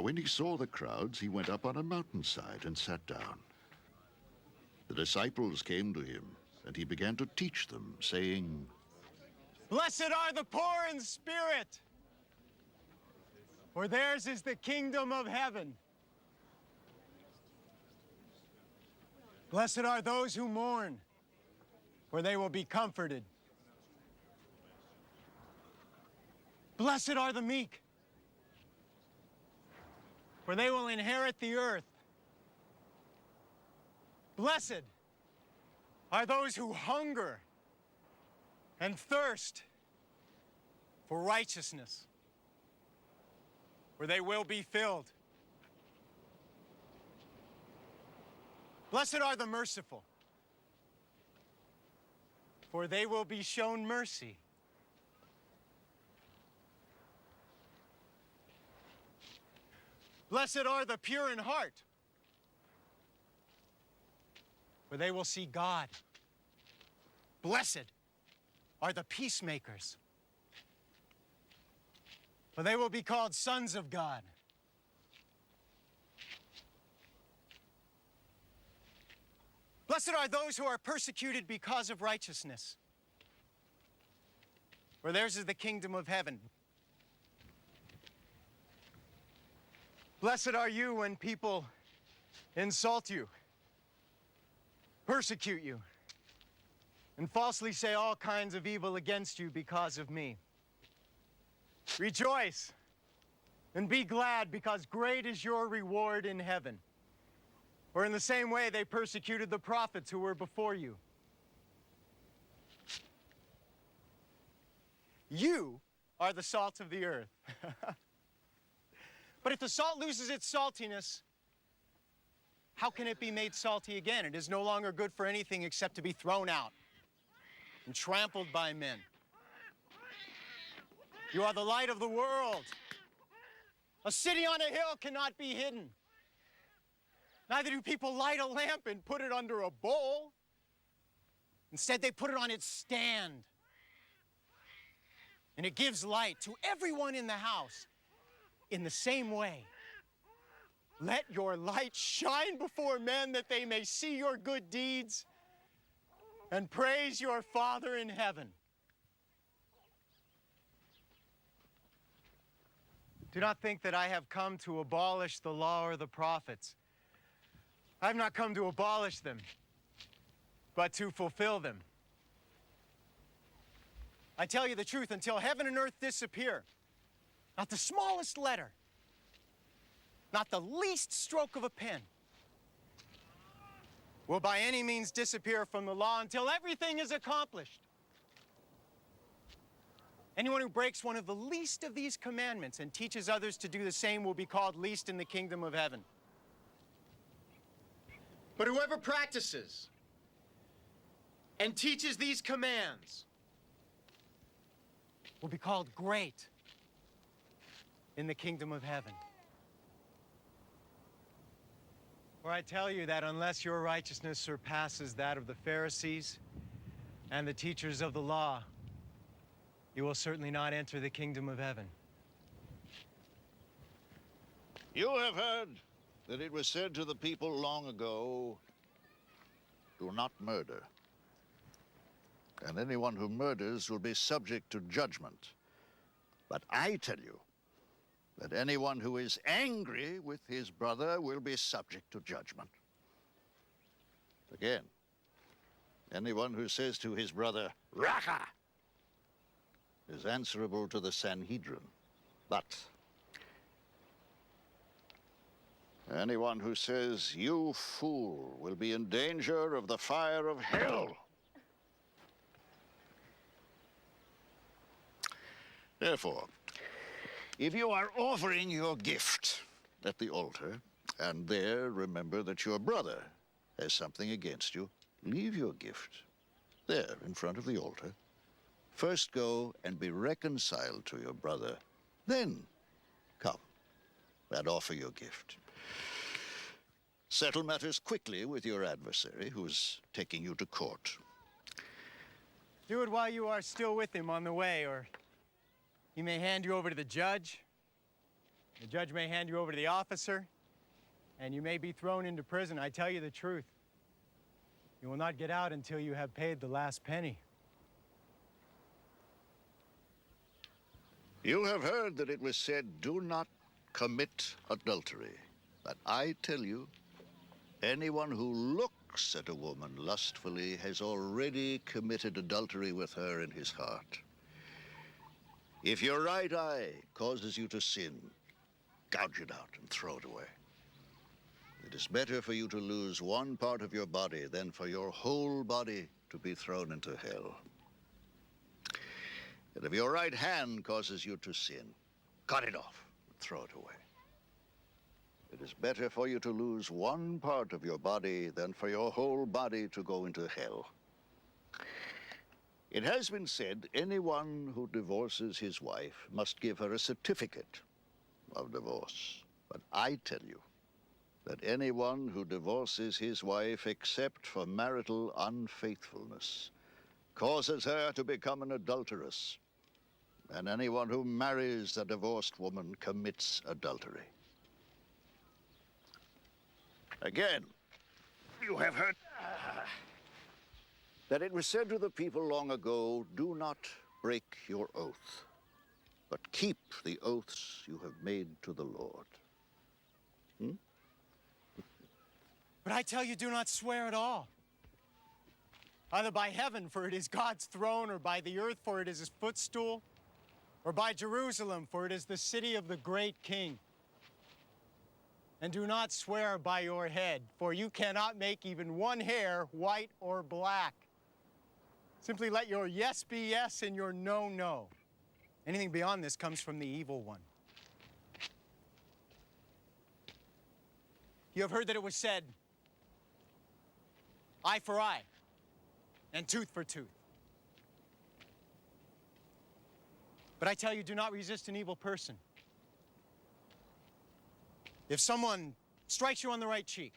when he saw the crowds, he went up on a mountainside and sat down. The disciples came to him, and he began to teach them, saying, "Blessed are the poor in spirit, for theirs is the kingdom of heaven. Blessed are those who mourn, for they will be comforted. Blessed are the meek, for they will inherit the earth. Blessed are those who hunger and thirst for righteousness, for they will be filled. Blessed are the merciful, for they will be shown mercy. Blessed are the pure in heart, for they will see God. Blessed are the peacemakers, for they will be called sons of God. Blessed are those who are persecuted because of righteousness, for theirs is the kingdom of heaven. Blessed are you when people insult you, persecute you, and falsely say all kinds of evil against you because of me. Rejoice and be glad, because great is your reward in heaven. For in the same way they persecuted the prophets who were before you. You are the salt of the earth. But if the salt loses its saltiness, how can it be made salty again? It is no longer good for anything except to be thrown out and trampled by men. You are the light of the world. A city on a hill cannot be hidden. Neither do people light a lamp and put it under a bowl. Instead, they put it on its stand. And it gives light to everyone in the house. In the same way, let your light shine before men, that they may see your good deeds and praise your Father in heaven. Do not think that I have come to abolish the law or the prophets. I have not come to abolish them, but to fulfill them. I tell you the truth, until heaven and earth disappear, not the smallest letter, not the least stroke of a pen, will by any means disappear from the law until everything is accomplished. Anyone who breaks one of the least of these commandments and teaches others to do the same will be called least in the kingdom of heaven. But whoever practices and teaches these commands will be called great in the kingdom of heaven. For I tell you that unless your righteousness surpasses that of the Pharisees and the teachers of the law, you will certainly not enter the kingdom of heaven. "You have heard that it was said to the people long ago, 'Do not murder.' And anyone who murders will be subject to judgment. But I tell you that anyone who is angry with his brother will be subject to judgment. Again, anyone who says to his brother, 'Raca,' is answerable to the Sanhedrin. But anyone who says, 'You fool,' will be in danger of the fire of hell. Therefore, if you are offering your gift at the altar, and there remember that your brother has something against you, leave your gift there in front of the altar. First go and be reconciled to your brother. Then come and offer your gift. Settle matters quickly with your adversary who's taking you to court. Do it while you are still with him on the way, or he may hand you over to the judge, The judge may hand you over to the officer, and you may be thrown into prison. I tell you the truth. You will not get out until you have paid the last penny. You have heard that it was said, do not commit adultery. But I tell you, anyone who looks at a woman lustfully has already committed adultery with her in his heart. If your right eye causes you to sin, gouge it out and throw it away. It is better for you to lose one part of your body than for your whole body to be thrown into hell. And if your right hand causes you to sin, cut it off and throw it away. It is better for you to lose one part of your body than for your whole body to go into hell. It has been said anyone who divorces his wife must give her a certificate of divorce. But I tell you that anyone who divorces his wife except for marital unfaithfulness causes her to become an adulteress. And anyone who marries a divorced woman commits adultery. Again, you have heard that it was said to the people long ago, do not break your oath, but keep the oaths you have made to the Lord. But I tell you, do not swear at all. Either by heaven, for it is God's throne, or by the earth, for it is his footstool, or by Jerusalem, for it is the city of the great king. And do not swear by your head, for you cannot make even one hair white or black. Simply let your yes be yes and your no, no. Anything beyond this comes from the evil one. You have heard that it was said, eye for eye and tooth for tooth. But I tell you, do not resist an evil person. If someone strikes you on the right cheek,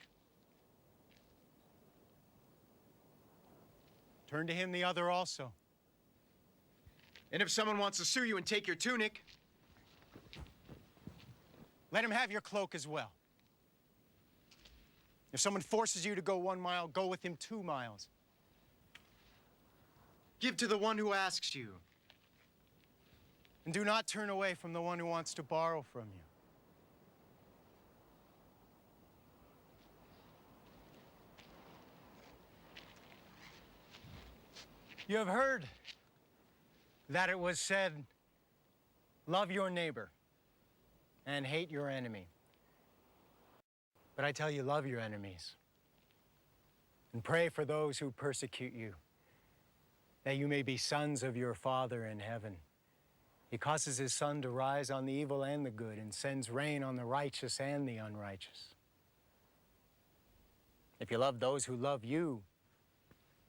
turn to him the other also. And if someone wants to sue you and take your tunic, let him have your cloak as well. If someone forces you to go 1 mile, go with him 2 miles. Give to the one who asks you. And do not turn away from the one who wants to borrow from you. You have heard that it was said, love your neighbor and hate your enemy. But I tell you, love your enemies and pray for those who persecute you, that you may be sons of your Father in heaven. He causes his sun to rise on the evil and the good and sends rain on the righteous and the unrighteous. If you love those who love you,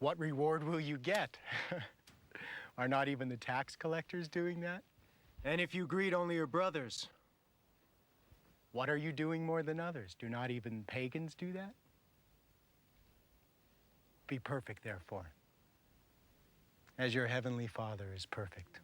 what reward will you get? Are not even the tax collectors doing that? And if you greet only your brothers, what are you doing more than others? Do not even pagans do that? Be perfect, therefore, as your heavenly Father is perfect.